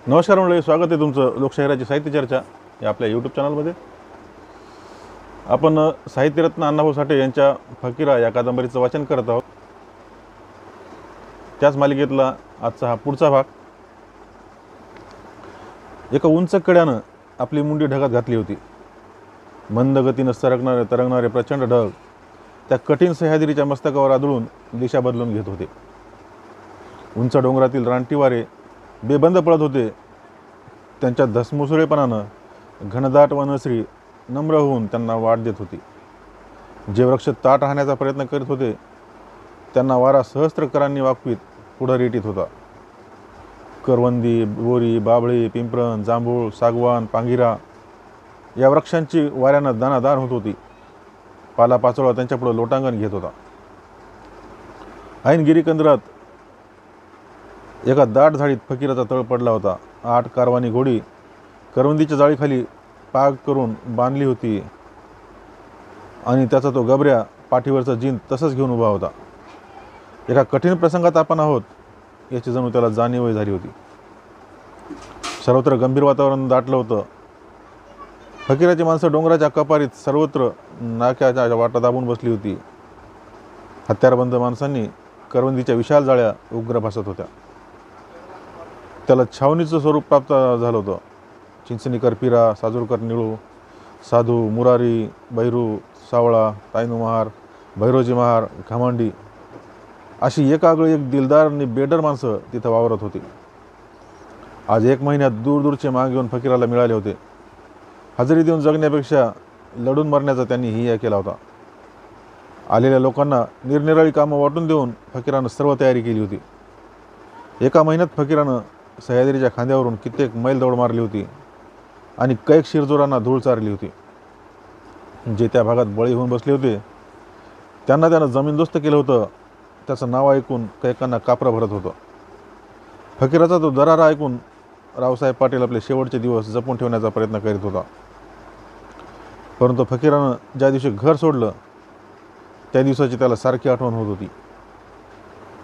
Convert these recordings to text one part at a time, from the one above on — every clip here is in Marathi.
नमस्कार मंडळी, स्वागत आहे तुमचं लोकशाहीराची साहित्य चर्चा या आपल्या यूट्यूब चॅनलमध्ये. आपण साहित्यरत्न अण्णाभाऊ साठे यांच्या फकीरा या कादंबरीचं वाचन करत आहोत. त्याच मालिकेतला आजचा हा पुढचा भाग. एका उंच कड्यानं आपली मुंडी ढगात घातली होती. मंद गतीनं तरंगणारे प्रचंड ढग त्या कठीण सह्याद्रीच्या मस्तकावर आदळून दिशा बदलून घेत होते. उंच डोंगरातील रानटी वारे बेबंद पळत होते. त्यांच्या धसमुसळेपणानं घनदाट वनश्री नम्र होऊन त्यांना वाट देत होती. जे वृक्ष ताट राहण्याचा प्रयत्न करीत होते त्यांना वारा सहस्त्रकरांनी वाकवीत पुढं रेटीत होता. करवंदी, बोरी, बाभळी, पिंपरण, जांभूळ, सागवान, पांगिरा या वृक्षांची वाऱ्यानं दानादार होत होती. पालापाचोळा त्यांच्यापुढं लोटांगण घेत होता. ऐन गिरीकंदरात एका दाट झाडीत फकीराचा तळ पडला होता. 8 कारवानी घोडी करवंदीच्या जाळीखाली पाग करून बांधली होती आणि त्याचा तो गबऱ्या पाठीवरचा जिन तसंच घेऊन उभा होता. एका कठीण प्रसंगात आपण आहोत याची जणू त्याला जाणीव झाली होती. सर्वत्र गंभीर वातावरण दाटलं होतं. फकीराची माणसं डोंगराच्या कपारीत सर्वत्र नाक्याच्या वाटा दाबून बसली होती. हत्यारबंद माणसांनी करवंदीच्या विशाल जाळ्या उग्र भासत होत्या. त्याला छावणीचं स्वरूप प्राप्त झालं होतं. चिंचणीकर पिरा, साजूरकर निळू, साधू, मुरारी, बैरू, सावळा, तायनू महार, भैरोजी महार, घामांडी अशी एकागळी एक दिलदार आणि बेडर माणसं तिथं वावरत होती. आज 1 महिन्यात दूरदूरचे माग घेऊन फकीराला मिळाले होते. हजेरी देऊन जगण्यापेक्षा लढून मरण्याचा त्यांनी हिया केला होता. आलेल्या लोकांना निरनिराळी कामं वाटून देऊन फकीरानं सर्व तयारी केली होती. 1 महिन्यात फकीरानं सह्याद्रीच्या खांद्यावरून कित्येक मैल दौड मारली होती आणि कैक शिरजोरांना धूळ चारली होती. जे त्या भागात बळी होऊन बसले होते त्यांना त्यानं जमीनदोस्त केलं होतं. त्याचं नाव ऐकून कैकांना कापरं भरत होतं. फकीराचा तो दरारा ऐकून रावसाहेब पाटील आपले शेवटचे दिवस जपून ठेवण्याचा प्रयत्न करीत होता. परंतु फकीरानं ज्या दिवशी घर सोडलं त्या दिवसाची त्याला सारखी आठवण होत होती.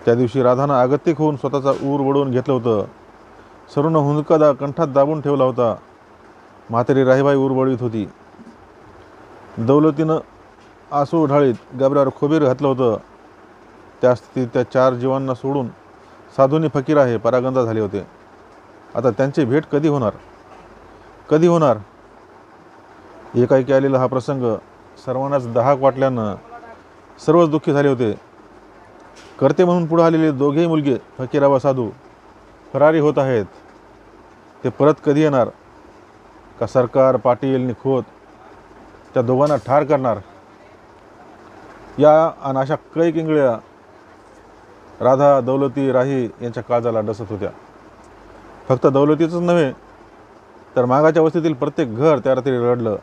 त्या दिवशी राधानं आगतिक होऊन स्वतःचा ऊर वडवून घेतलं होतं. सरूनं हुंदका कंठात दाबून ठेवला होता. म्हातारी राहीबाई ऊर वळवीत होती. दौलतीनं आसू ढाळीत गबऱ्यावर खोबीर घातलं होतं. त्या स्थितीत त्या 4 जीवांना सोडून साधूनी फकीर आहे परागंदा झाले होते. आता त्यांची भेट कधी होणार? एकाएकी आलेला हा प्रसंग सर्वांनाच दहाक वाटल्यानं सर्वच दुःखी झाले होते. करते म्हणून पुढे आलेले दोघेही मुलगे फकीरा व साधू फरारी होत आहेत. ते परत कधी येणार? का सरकार, पाटील, खोत त्या दोघांना ठार करणार? या आणि अशा कैक इंगळ्या राधा, दौलती, राही यांच्या काळजाला डसत होत्या. फक्त दौलतीचंच नव्हे तर मागाच्या वस्तीतील प्रत्येक घर त्या रात्री रडलं.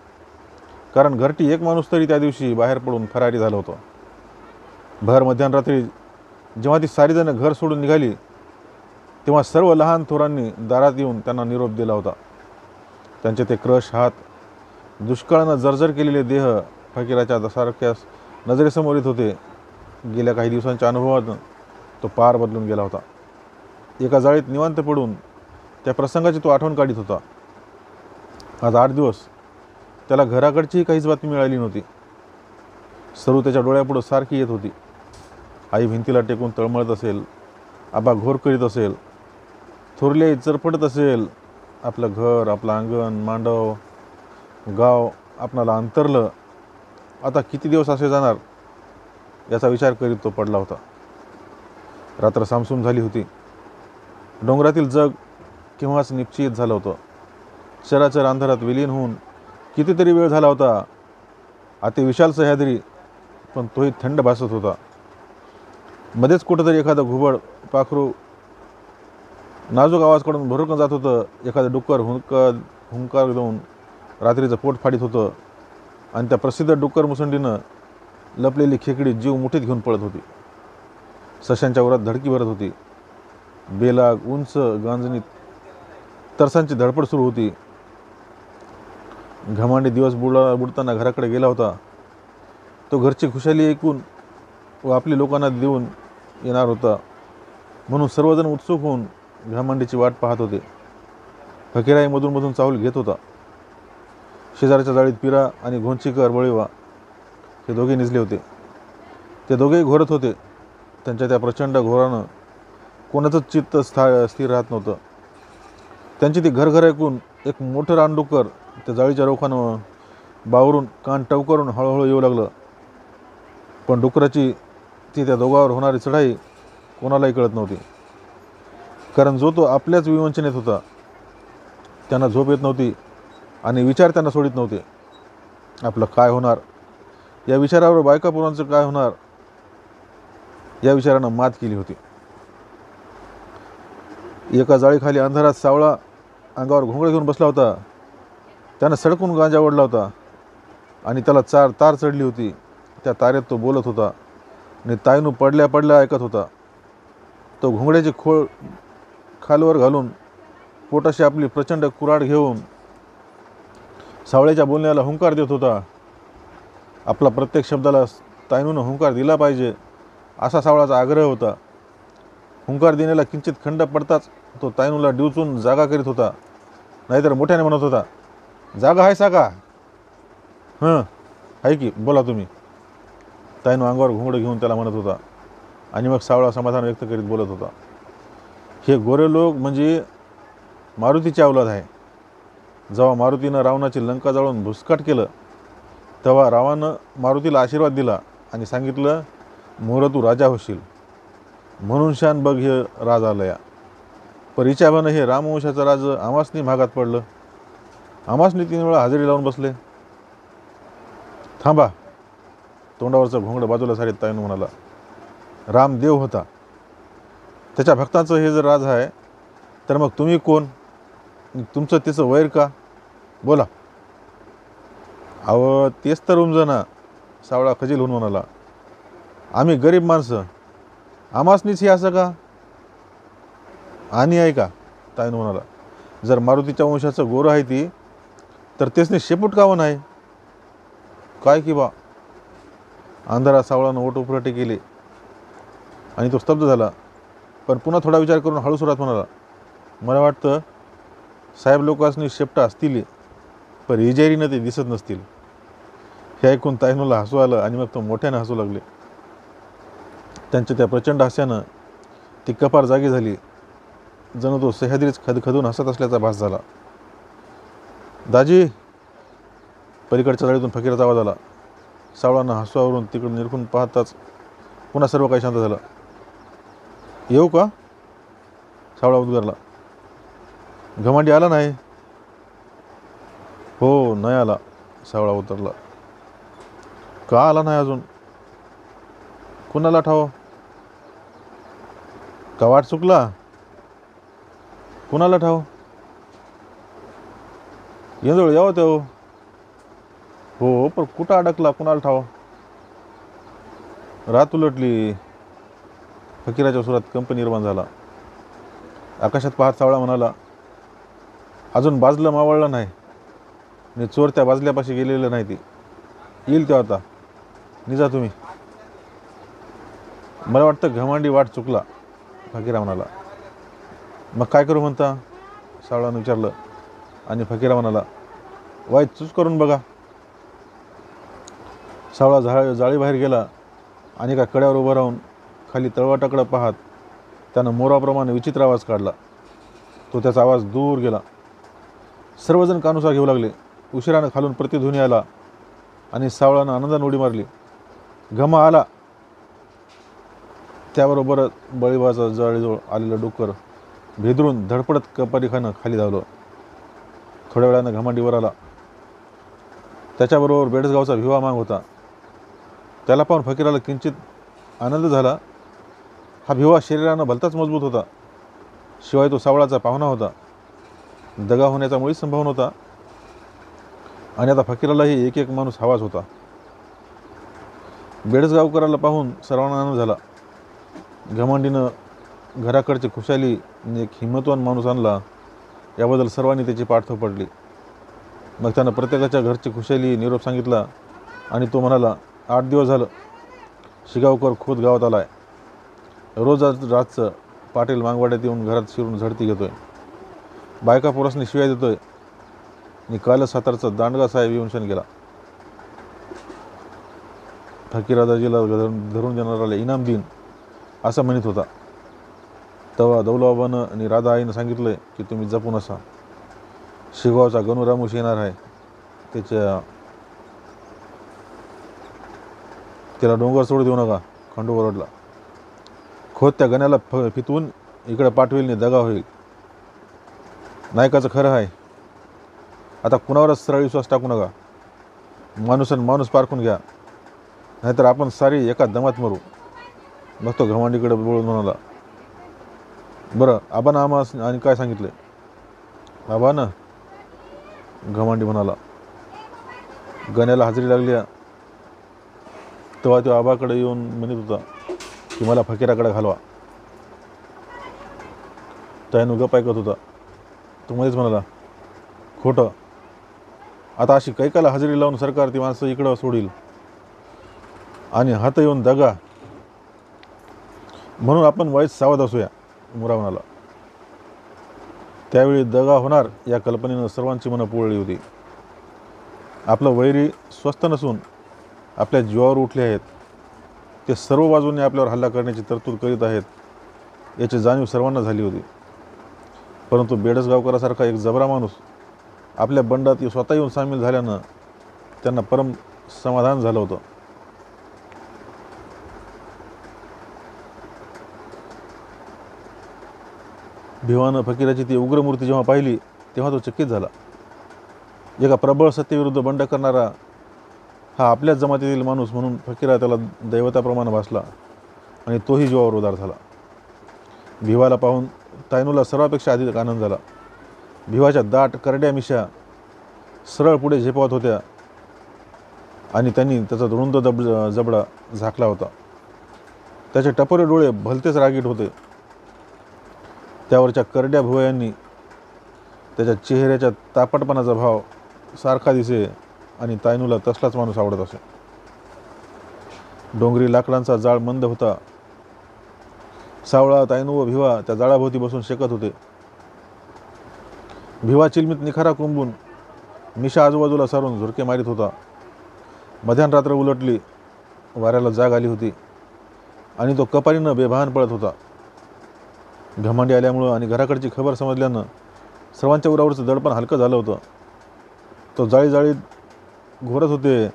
कारण घरटी एक माणूस तरी त्या दिवशी बाहेर पडून फरारी झालं होतं. भर मध्यरात्री जेव्हा ती सारीजणं घर सोडून निघाली तेव्हा सर्व लहान थोरांनी दारात येऊन त्यांना निरोप दिला होता. त्यांचे ते क्रश हात, दुष्काळानं जर्जर केलेले देह फकीराच्या सारख्या नजरेसमोर येत होते. गेल्या काही दिवसांच्या अनुभवातून तो पार बदलून गेला होता. एका जाळीत निवांत पडून त्या प्रसंगाची तो आठवण काढीत होता. आज 8 दिवस त्याला घराकडचीही काहीच बातमी मिळाली नव्हती. सरू त्याच्या डोळ्यापुढं सारखी येत होती. आई भिंतीला टेकून तळमळत असेल, आबा घोर करीत असेल, थोरली आई चरफडत असेल. आपलं घर, आपलं अंगण, मांडव, गाव आपणाला अंतरलं. आता किती दिवस असे जाणार याचा विचार करीत तो पडला होता. रात्र सामसूम झाली होती. डोंगरातील जग केव्हाच निश्चित झालं होतं. चराचर अंधारात विलीन होऊन कितीतरी वेळ झाला होता. अति विशाल सह्याद्री पण तोही थंड भासत होता. मध्येच कुठंतरी एखादं घुबड पाखरू नाजूक आवाज काढून भरुकन जात होतं. एखादं डुक्कर हुंकार देऊन रात्रीचं पोट फाडीत होतं आणि त्या प्रसिद्ध डुक्कर मुसंडीनं लपलेली खेकडी जीव मुठीत घेऊन पळत होती. सशांच्या उरात धडकी भरत होती. बेलाग उंच गांजणीत तरसांची धडपड सुरू होती. घमांडी दिवस बुडताना घराकडे गेला होता. तो घरची खुशाली ऐकून व आपली लोकांना देऊन येणार होता म्हणून सर्वजण उत्सुक होऊन घामंडीची वाट पाहत होते. फकीराही मधून चाहूल घेत होता. शेजारच्या जाळीत पिरा आणि घोंचीकर बळीवा हे दोघे निजले होते. ते दोघेही घोरत होते. त्यांच्या त्या प्रचंड घोरानं कोणाचंच चित्त स्थिर राहत नव्हतं. त्यांची ती घरघर ऐकून एक मोठं रानडुक्कर त्या जाळीच्या रोखानं बावरून कान टवकारून हळूहळू येऊ लागलं. पण डुकराची ती त्या दोघांवर होणारी चढाई कोणालाही कळत नव्हती. कारण जो तो आपल्याच विवंचनेत होता. त्यांना झोप येत नव्हती आणि विचार त्यांना सोडित नव्हते. आपलं काय होणार या विचारावर बायका पोरांचं काय होणार या विचारानं मात केली होती. एका जाळीखाली अंधारात सावळा अंगावर घोंगडे घेऊन बसला होता. त्यानं सडकून गांजा ओढला होता आणि त्याला तार चढली होती. त्या तारेत तो बोलत होता आणि ताईनू पडल्या पडल्या ऐकत होता. तो घोंगड्याची खोळ खालवर घालून पोटाशी आपली प्रचंड कुऱ्हाड घेऊन सावळ्याच्या बोलण्याला हुंकार देत होता. आपला प्रत्येक शब्दाला ताईनूनं हुंकार दिला पाहिजे असा सावळाचा आग्रह होता. हुंकार देण्याला किंचित खंड पडताच तो ताईनूला डिवचून जागा करीत होता. नाहीतर मोठ्याने म्हणत होता, जागा आहे साका? आहे की, बोला तुम्ही. ताईनू अंगावर घोंगडं घेऊन त्याला म्हणत होता आणि मग सावळा समाधान व्यक्त करीत बोलत होता, हे गोरे लोक म्हणजे मारुतीची अवलाद आहे. जेव्हा मारुतीनं रावणाची लंका जाळून भुसकाट केलं तेव्हा रावानं मारुतीला आशीर्वाद दिला आणि सांगितलं, मोर तू राजा होशील. म्हणून शान बघ हे राज आलया. पर हिच्याबानं हे रामवंशाचं राज आमासनी भागात पडलं. आमासनी 3 वेळा हजेरी लावून बसले. थांबा. तोंडावरचं घोंगडं बाजूला सारीत ताईनू म्हणाला, राम देव होता. त्याच्या भक्तांचं हे जर राज आहे तर मग तुम्ही कोण? तुमचं त्याचं वैर का? बोला. अहो तेच तर उमजना. सावळा खजील होऊन म्हणाला, आम्ही गरीब माणसं, आमासनीच हे असं का? आणि आहे का? ताईनू म्हणाला, जर मारुतीच्या वंशाचं गोरं आहे ती तर तेचने शेपूट कावं नाही? काय की बा. अंधारा सावळानं ओठ उपरटे केले आणि तो स्तब्ध झाला. पण पुन्हा थोडा विचार करून हळू सुरात म्हणाला, मला वाटतं साहेब लोकांनी शेपटा असतील पण इजेरीनं ते दिसत नसतील. हे ऐकून ताईनूला हसू आलं आणि मग तो मोठ्यानं हसू लागले. त्यांच्या त्या प्रचंड हास्यानं ती कपार जागी झाली. जणू तो सह्याद्रीच खदखदून हसत असल्याचा भास झाला. दाजी. पलीकडच्या जाळीतून फकीराचा आवाज आला. सावळानं हसवावरून तिकडे निरखून पाहताच पुन्हा सर्व काही शांत झालं. येऊ का? सावळा उद्गारला. घमांडी आला नाही? हो नाही आला. सावळा उतरला. का आला नाही अजून? कुणाला ठाव? का वाट चुकला? कुणाला ठाव? येंजोळ यावं ते. हो पण कुठं अडकला कुणाला ठाव? रात उलटली. फकीराच्या सुरात कंप निर्माण झाला. आकाशात पाहत सावळा म्हणाला, अजून बाजलं मावळलं नाही आणि चोर त्या बाजल्यापाशी गेलेलं नाही. ती येईल तेव्हा. आता निजा तुम्ही. मला वाटतं घमांडी वाट चुकला. फकीरा म्हणाला. मग काय करू म्हणता? सावळानं विचारलं आणि फकीरा म्हणाला, वाईट चूज करून बघा. सावळा जाळीबाहेर गेला आणि एका कड्यावर उभं राहून खाली तळवाटाकडं पाहत त्यानं मोराप्रमाणे विचित्र आवाज काढला. तो त्याचा आवाज दूर गेला. सर्वजण कानुसा घेऊ लागले. उशिरानं खालून प्रतिध्वनी आला आणि सावळानं आनंदानं उडी मारली. घमा आला. त्याबरोबर बळीबाचा जाळीजवळ आलेलं डुक्कर भेदरून धडपडत कपारीखानं खाली धावलं. थोड्या वेळानं घमांडीवर आला. त्याच्याबरोबर बेडसगावचा भिवा मांग होता. त्याला पाहून फकीराला किंचित आनंद झाला. हा भिवा शरीरानं भलताच मजबूत होता. शिवाय तो सावळाचा पाहुणा होता. दगा होण्याचा मुळीच संभव नव्हता. आणि आता फकीरालाही एक माणूस हवाच होता. बेडसगावकराला पाहून सर्वांना आनंद झाला. घमांडीनं घराकडची खुशाली एक हिंमतवान माणूस आणला याबद्दल सर्वांनी त्याची पाठ थोपटली. मग त्यानं प्रत्येकाच्या घरची खुशाली निरोप सांगितला आणि तो म्हणाला, 8 दिवस झालं शिगावकर खोत गावात आला आहे. रोज रातचं पाटील मागवाड्यात येऊन घरात शिरून झडती घेतोय. बायका पोरासनी शिवाय देतोय आणि कालच सातारचा दांडगा साहेब विवंशन केला. फकीरादाजीला धरून देणाऱ्याला इनाम देईन असं म्हणत होता. तेव्हा दौलाबाबानं आणि राधा आईनं सांगितलं की तुम्ही जपून असा. शिगावचा गणू रामूस येणार आहे, त्याला डोंगर सोडू देऊ नका. खंडू ओरडला. खोत त्या गण्याला फितवून इकडे पाठवेल दगा होईल. नायकाचं खरं आहे. आता कुणावरच सरळ विश्वास टाकू नका. माणूस पारखून घ्या, नाहीतर आपण सारी एका दमात मरू. मग तो घमांडीकडे बोलून म्हणाला, बरं आबानं आम्हा आणि काय सांगितले? आबानं, घमांडी म्हणाला. गण्याला हाजरी लागली. तेव्हा तो आबाकडे येऊन म्हणत होता की मला फकीराकडे घालवा. त्यानं गप ऐकत होता. तो मध्येच म्हणाला, खोटं. आता अशी कैकाला हजेरी लावून सरकार ती माणसं इकडं सोडील आणि हात येऊन दगा, म्हणून आपण वाईट सावध असूया. मुरा म्हणाला. त्यावेळी दगा होणार या कल्पनेनं सर्वांची मनं पोळली होती. आपलं वैरी स्वस्थ नसून आपल्या जीवावर उठले आहेत. ते सर्व बाजूंनी आपल्यावर हल्ला करण्याची तरतूद करीत आहेत याची जाणीव सर्वांना झाली होती. परंतु बेडसगावकरासारखा एक जबरा माणूस आपल्या बंडात स्वतः येऊन सामील झाल्यानं त्यांना परम समाधान झालं होतं. भिवानं फकीराची ती उग्र मूर्ती जेव्हा पाहिली तेव्हा तो चकित झाला. एका प्रबळ सत्तेविरुद्ध बंड करणारा हा आपल्याच जमातीतील माणूस म्हणून फकीरा त्याला दैवताप्रमाणे भासला आणि तोही जीवावर उदार झाला. भिवाला पाहून तायनूला सर्वापेक्षा अधिक आनंद झाला. भिवाच्या दाट करड्या मिशा सरळ पुढे झेपावत होत्या आणि त्यांनी त्याचा रुंद जबडा झाकला होता. त्याचे टपोरे डोळे भलतेच रागीट होते. त्यावरच्या करड्या भुवयांनी त्याच्या चेहऱ्याच्या तापटपणाचा भाव सारखा दिसे आणि तायनूला तसलाच माणूस आवडत असे. डोंगरी लाकडांचा जाळ मंद होता. सावळा, तायनू व भिवा त्या जाळाभोवती बसून शेकत होते. भिवा चिलमीत निखारा कोंबून मिशा आजूबाजूला सारून झुरके मारित होता. मध्यान रात्र उलटली. वाऱ्याला जाग आली होती आणि तो कपारीनं बेभान पळत होता. घमांडी आल्यामुळं आणि घराकडची खबर समजल्यानं सर्वांच्या उरावरचं दडपण हलकं झालं होतं. तो जाळीत घोरत होते.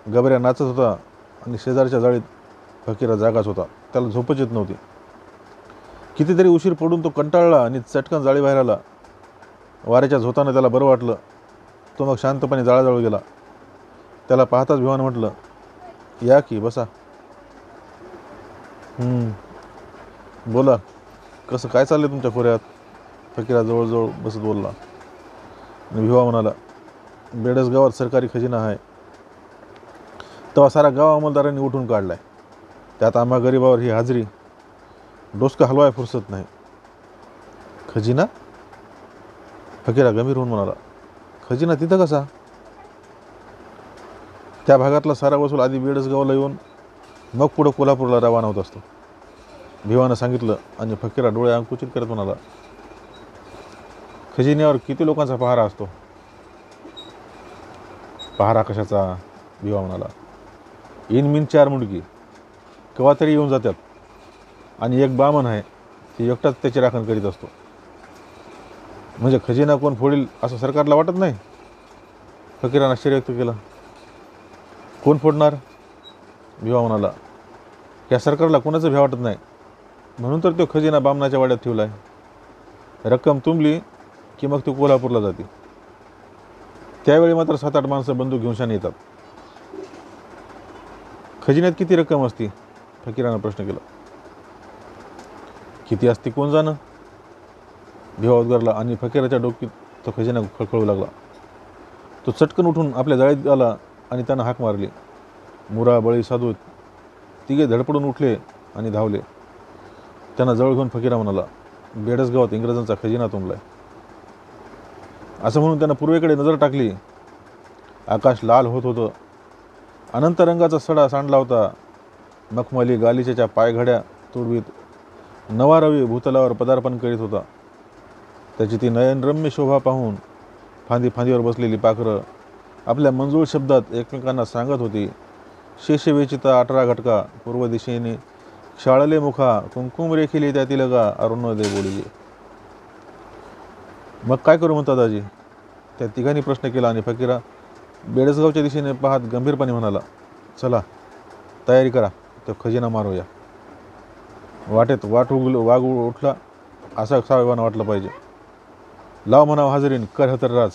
गबऱ्या नाचत होता आणि शेजारच्या जाळीत फकीरा जागाच होता. त्याला झोपच येत नव्हती. कितीतरी उशीर पडून तो कंटाळला आणि चटकन जाळी बाहेर आला. वाऱ्याच्या झोतानं त्याला बरं वाटलं. तो मग शांतपणे जाळाजवळ गेला. त्याला पाहताच भिवानं म्हटलं, या की बसा. बोला, कसं काय चाललंय तुमच्या खोऱ्यात? फकीरा जवळजवळ बसत बोलला. भिवा म्हणाला, बेडसगावात सरकारी खजिना आहे. तेव्हा सारा गाव अंमलदारांनी उठून काढलाय. त्यात आम्हा गरीबावर ही हाजरी, डोसका हलवाय फुरसत नाही. खजिना? फकीरा गंभीर होऊन म्हणाला, खजिना तिथं कसा? त्या भागातला सारा वसूल आधी बेडसगावला येऊन मग पुढं कोल्हापूरला रवाना होत असतो. भिवानं सांगितलं आणि फकीरा डोळे अंकुचित करत म्हणाला, खजिन्यावर किती लोकांचा पहारा असतो? पहारा कशाचा? भिवा म्हणाला, इनमिन 4 मुंडकी केव्हा तरी येऊन जातात आणि एक बामण आहे, ती एकटाच त्याची राखण करीत असतो. म्हणजे खजिना कोण फोडील असं सरकारला वाटत नाही? फकीरानं आश्चर्य व्यक्त केलं. कोण फोडणार? भिवा म्हणाला, या सरकारला कोणाचं भ्या वाटत नाही, म्हणून तर तो खजिना बामणाच्या वाड्यात ठेवला आहे. रक्कम तुंबली की मग तो कोल्हापूरला जाते. त्यावेळी मात्र 7-8 माणसं बंदूक घेऊन येतात. खजिन्यात किती रक्कम असती? फकीरानं प्रश्न केला. किती असती कोण जाणं? भिवा उद्गारला आणि फकीराच्या डोक्यात तो खजिना खळखळू लागला. तो चटकन उठून आपल्या जाळीत आला आणि त्यानं हाक मारली. मुरा, बळी, साधू तिघे धडपडून उठले आणि धावले. त्यांना जवळ घेऊन फकीरा म्हणाला, बेडसगावात इंग्रजांचा खजिना तुंबलाय. असं म्हणून त्यानं पूर्वेकडे नजर टाकली. आकाश लाल होत होतं. अनंत रंगाचा सडा सांडला होता. मखमली गालिचेच्या पायघड्या तुडवीत नवा रवी भूतलावर पदार्पण करीत होता. त्याची ती नयनरम्य शोभा पाहून फांदी फांदीवर बसलेली पाखरं आपल्या मंजूळ शब्दात एकमेकांना सांगत होती, शेषवेचिता 18 घटका, पूर्व दिशेने शाळले मुखा, कुंकुम रेखिले त्यातील गा, अरुणोदय बोलिले. मग काय करू म्हणता दाजी? त्या तिघांनी प्रश्न केला आणि फकीरा बेडसगावच्या दिशेने पाहत गंभीरपणे म्हणाला, चला तयारी करा, तो खजिना मारूया. वाटेत वाघ उठला असा साहेबांना वाटलं पाहिजे. लाव म्हणावं हजरीन, कर हतर राज.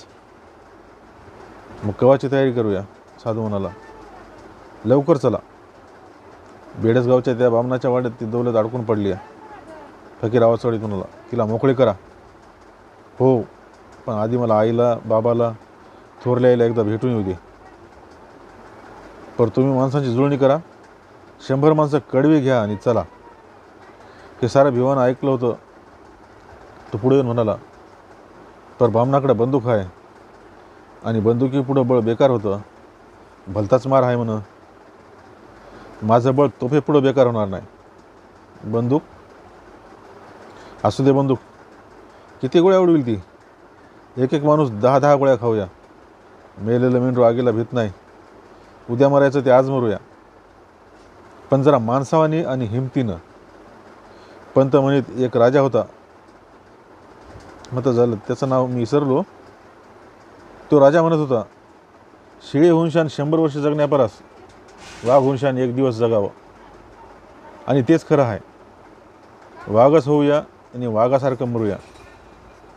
मग केव्हाची तयारी करूया? साधू म्हणाला, लवकर चला. बेडसगावच्या त्या बामणाच्या वाड्यात ती दौलत अडकून पडली आहे. फकीर आवाज चढीत म्हणाला, तिला मोकळी करा. हो, पण आधी मला आईला, बाबाला, थोरल्या आईला एकदा भेटून येऊ दे. पण तुम्ही माणसांची जुळणी करा, 100 माणसं कडवी घ्या आणि चला. हे सारं भिवानं ऐकलं होतं. तो पुढे येऊन म्हणाला, पण बामणाकडे बंदूक आहे आणि बंदुकी पुढं बळ बेकार होतं. भलताच मार आहे म्हण. माझं बळ तोफे पुढं बेकार होणार नाही. बंदूक असू दे. बंदूक किती गोळ्या उडविल ती? एक एक माणूस 10-10 गोळ्या खाऊया. मेलेलं मेंढरू आगीला भीत नाही. उद्या मरायचं ते आज मरूया, पण जरा माणसावानी आणि हिमतीनं. पंत म्हणीत एक राजा होता. मग झालं त्याचं नाव मी विसरलो. तो राजा म्हणत होता, शिळे हुनशान 100 वर्ष जगण्यापरास वाघ हुनशान 1 दिवस जगावं. आणि तेच खरं आहे. वाघच होऊया आणि वाघासारखं मरूया.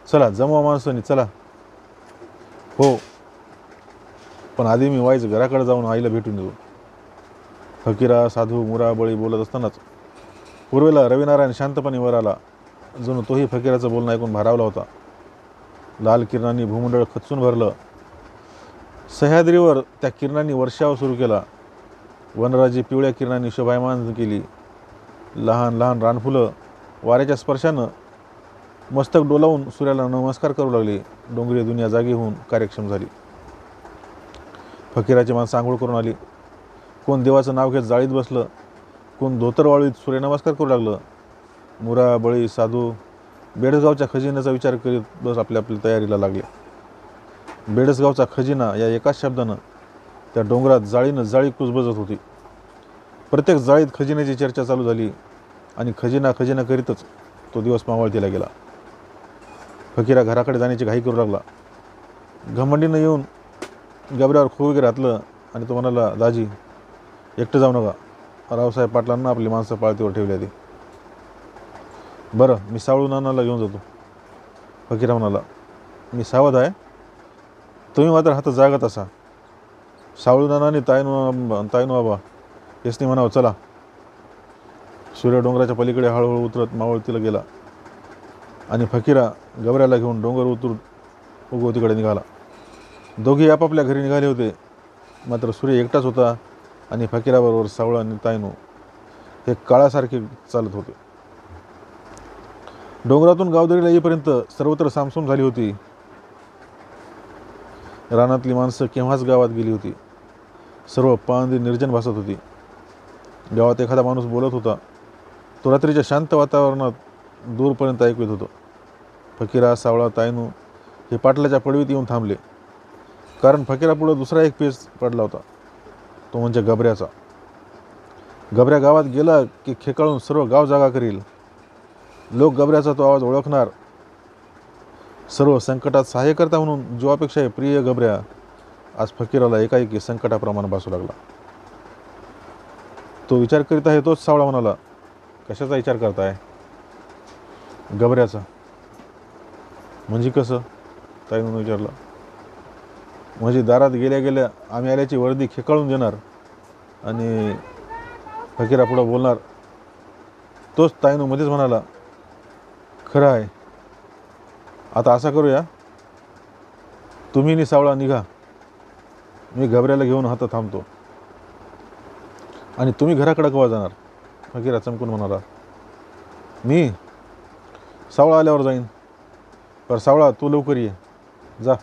चला जमवा माणसांनी, चला. हो, पण आधी मी वाईच घराकडे जाऊन आईला भेटून येऊ. फकीरा, साधू, मुरा, बळी बोलत असतानाच पूर्वेला रविनारायण शांतपणे वर आला. जणू तोही फकीराचं बोलणं ऐकून भारावला होता. लाल किरणांनी भूमंडळ खचून भरलं. सह्याद्रीवर त्या किरणांनी वर्षाव सुरू केला. वनराजी पिवळ्या किरणांनी शोभायमान केली. लहान लहान रानफुलं वाऱ्याच्या स्पर्शानं मस्तक डोलावून सूर्याला नमस्कार करू लागले. डोंगरी दुनिया जागी होऊन कार्यक्षम झाली. फकीराची माणसं आंघोळ करून आली. कोण देवाचं नाव घेत जाळीत बसलं, कोण धोतर वाळीत सूर्यनमस्कार करू लागलं. मुरा, बळी, साधू बेडसगावच्या खजिन्याचा विचार करीत बस आपल्या तयारीला लागले. बेडसगावचा खजिना या एकाच शब्दानं त्या डोंगरात जाळीनं जाळी कुजबजत होती. प्रत्येक जाळीत खजिन्याची चर्चा चालू झाली आणि खजिना करीतच तो दिवस मावळतीला गेला. फकीरा घराकडे जाण्याची घाई करू लागला. घमंडीनं येऊन गबऱ्यावर खोबीर घातलं आणि तो म्हणाला, दाजी एकटं जाऊ नका. रावसाहेब पाटलांना आपली माणसं पाळतीवर ठेवली आधी. बरं, मी सावळू नानाला घेऊन जातो. फकीरा म्हणाला, मी सावध आहे, तुम्ही मात्र हात जागत असा. सावळू नानाने तायनू बाबा यसनी म्हणावं, चला. सूर्य डोंगराच्या पलीकडे हळूहळू उतरत मावळतीला गेला आणि फकीरा गबऱ्याला घेऊन डोंगर उतरून उगवतीकडे निघाला. दोघे आपापल्या घरी निघाले होते. मात्र सूर्य एकटाच होता आणि फकीराबरोबर सावळा आणि तायनू हे काळासारखे चालत होते. डोंगरातून गावदरीला येईपर्यंत सर्वत्र सामसूम झाली होती. रानातली माणसं केव्हाच गावात गेली होती. सर्व पांदी निर्जन भासत होती. गावात एखादा माणूस बोलत होता. तो रात्रीच्या शांत वातावरणात दूरपर्यंत ऐकू येत होतं. फकीरा, सावळा, तायनू हे पाटलाच्या पडवीत येऊन थांबले. कारण फकीरापुढं दुसरा एक पेच पडला होता, तो म्हणजे गबऱ्याचा. गबऱ्या गावात गेला की खेकाळून सर्व गाव जागा करील. लोक गबऱ्याचा तो आवाज ओळखणार. सर्व संकटात सहाय्यकर्ता म्हणून जीवापेक्षा प्रिय गबऱ्या आज फकीराला एकाएकी संकटाप्रमाणे भासू लागला. तो विचार करीत आहे तोच सावळा म्हणाला, कशाचा विचार करताय? गबऱ्याचा. म्हणजे कसं? ताईनं विचारलं. म्हणजे दारात गेल्या गेल्या आम्ही आल्याची वर्दी खेकाळून देणार आणि फकीरा पुढं बोलणार. तोच ताईनं मध्येच म्हणाला, खरं आहे. आता असा करूया, तुम्ही नि सावळा निघा, मी गबऱ्याला घेऊन हातात थांबतो. आणि तुम्ही घराकडे केव्हा जाणार? फकीरा चमकून म्हणाला, मी सावळा आल्यावर जाईन. पर सावळा तू लवकर ये, जा.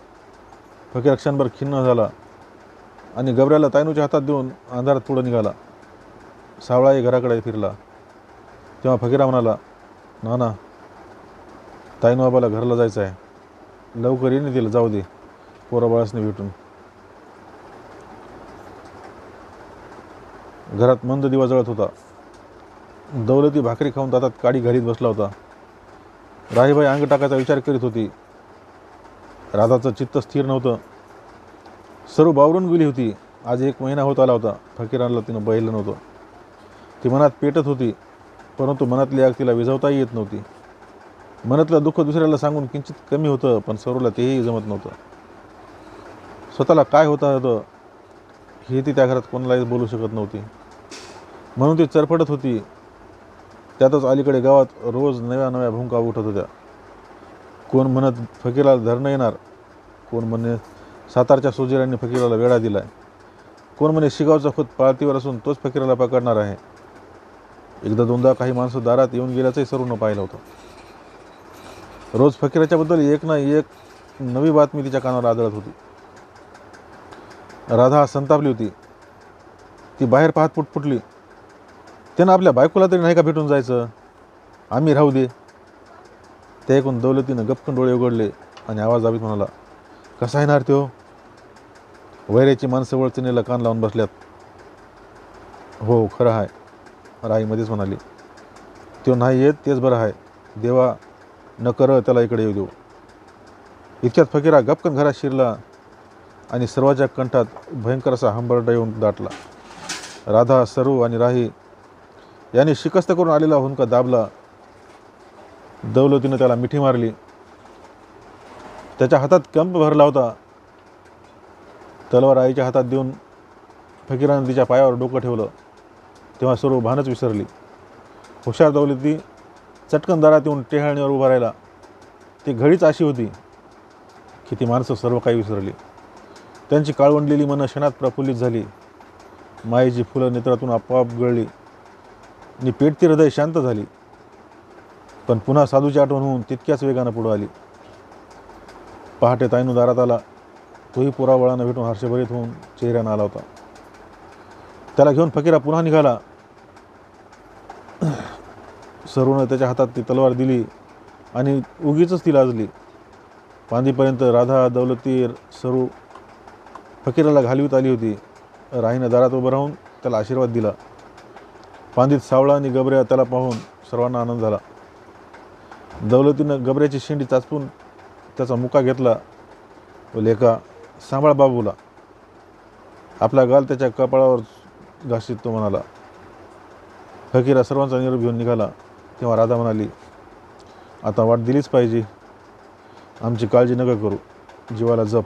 फकीर क्षणभर खिन्न झाला आणि गबऱ्याला तायनूच्या हातात देऊन अंधारात पुढं निघाला. सावळाही घराकडे फिरला. तेव्हा फकीरा म्हणाला, नाना ताईनं बाबाला घरला जायचं आहे, लवकर येईन तिला, जाऊ दे पोराबाळासने भेटून. घरात मंद दिवा जळत होता. दौलती भाकरी खाऊन दातात काडी घालीत बसला होता. राहीबाई अंग टाकायचा विचार करीत होती. राधाचं चित्त स्थिर नव्हतं. सर्व बावरून गेली होती. आज 1 महिना होत आला होता. फकीरांना तिनं बहिलं नव्हतं. ती मनात पेटत होती, परंतु मनातली आग तिला विझवताही येत नव्हती. मनातलं दुःख दुसऱ्याला सांगून किंचित कमी होतं, पण सरूला तेही जमत नव्हतं. स्वतःला काय होतं हे ती त्या घरात कोणालाही बोलू शकत नव्हती. म्हणून ती चरफडत होती. त्यातच अलीकडे गावात रोज नव्या नव्या भूमिका उठत होत्या. कोण म्हणत फकीराला धरणं येणार, कोण म्हणे सातारच्या सोजेरांनी फकीराला वेढा दिलाय, कोण म्हणे शिगावचा खुद पाळतीवर असून तोच फकीराला पकडणार आहे. एकदा दोनदा काही माणसं दारात येऊन गेल्याचंही सरूनं पाहिलं होतं. रोज फकीराच्याबद्दल एक ना एक नवी बातमी तिच्या कानावर आदळत होती. राधा संतापली होती. ती बाहेर पाहत पुटपुटली, त्यानं आपल्या बायकोला तरी नाही का भेटून जायचं, आम्ही राहू दे. ते ऐकून दौलतीनं गपकन डोळे उघडले आणि आवाज दाबीत म्हणाला, कसा येणार त्यो? वैऱ्याची माणसं वळचिनेला कान लावून बसल्यात. हो खरं आहे, राई मध्येच म्हणाली. त्यो नाही येत तेच बरं आहे, देवा न कर त्याला इकडे येऊ देऊ. इतक्यात फकीरा गपकन घरात शिरला आणि सर्वाच्या कंठात भयंकर असा हंबरडा येऊन दाटला. राधा, सरू आणि राही यांनी शिकस्त करून आलेला हुंदका दाबला. दौलतीनं त्याला मिठी मारली. त्याच्या हातात कंप भरला होता. तलवार आईच्या हातात देऊन फकीरानं तिच्या पायावर डोकं ठेवलं. तेव्हा सर्व भानच विसरली. हुशार दौलती चटकन दारात येऊन टेहाळणीवर उभा राहिला. ती घडीच अशी होती की ती माणसं सर्व काही विसरली. त्यांची काळवंडलेली मनं क्षणात प्रफुल्लित झाली. मायेची फुलं नेत्रातून आपोआप गळली आणि पेटती हृदय शांत झाली. पण पुन्हा साधूची आठवण होऊन तितक्याच वेगानं पुढं आली. पहाटे ताईनू दारात आला. तोही पोराबळानं भेटून हर्षभरीत होऊन चेहऱ्यानं आला होता. त्याला घेऊन फकीरा पुन्हा निघाला. सरूनं त्याच्या हातात ती तलवार दिली आणि उगीच ती लाजली. पांदीपर्यंत राधा, दौलती, सरू फकीराला घालवीत आली होती. राहीनं दारात उभं राहून त्याला आशीर्वाद दिला. पांदीत सावळा आणि गबऱ्या त्याला पाहून सर्वांना आनंद झाला. दौलतीनं गबऱ्याची शेंडी चाचपून त्याचा मुका घेतला व लेका सांभाळ बाबूला. आपला गाल त्याच्या कपाळावर घासीत तो म्हणाला. फकीरा सर्वांचा निरोप घेऊन निघाला. तेव्हा राधा म्हणाली, आता वाट दिलीच पाहिजे. आमची काळजी नका करू, जीवाला जप.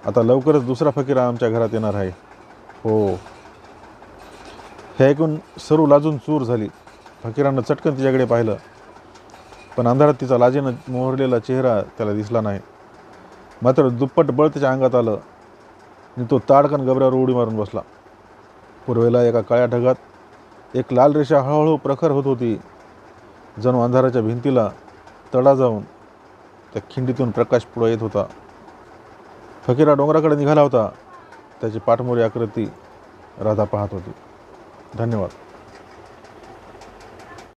आता लवकरच दुसरा फकीरा आमच्या घरात येणार आहे. हो. हे ऐकून सरू लाजून चूर झाली. फकीरानं चटकन तिच्याकडे पाहिलं, पण अंधारात तिचा लाजेनं मोहरलेला चेहरा त्याला दिसला नाही. मात्र दुप्पट बळ त्याच्या अंगात आलं आणि तो ताडकन गबऱ्यावर उडी मारून बसला. पूर्वेला एका काळ्या ढगात एक लाल रेषा हळूहळू प्रखर होत होती. जणू अंधाराच्या भिंतीला तडा जाऊन त्या खिंडीतून प्रकाश पुढे येत होता. फकीरा डोंगराकडे निघाला होता. त्याची पाठमोरी आकृती राधा पाहत होती. धन्यवाद.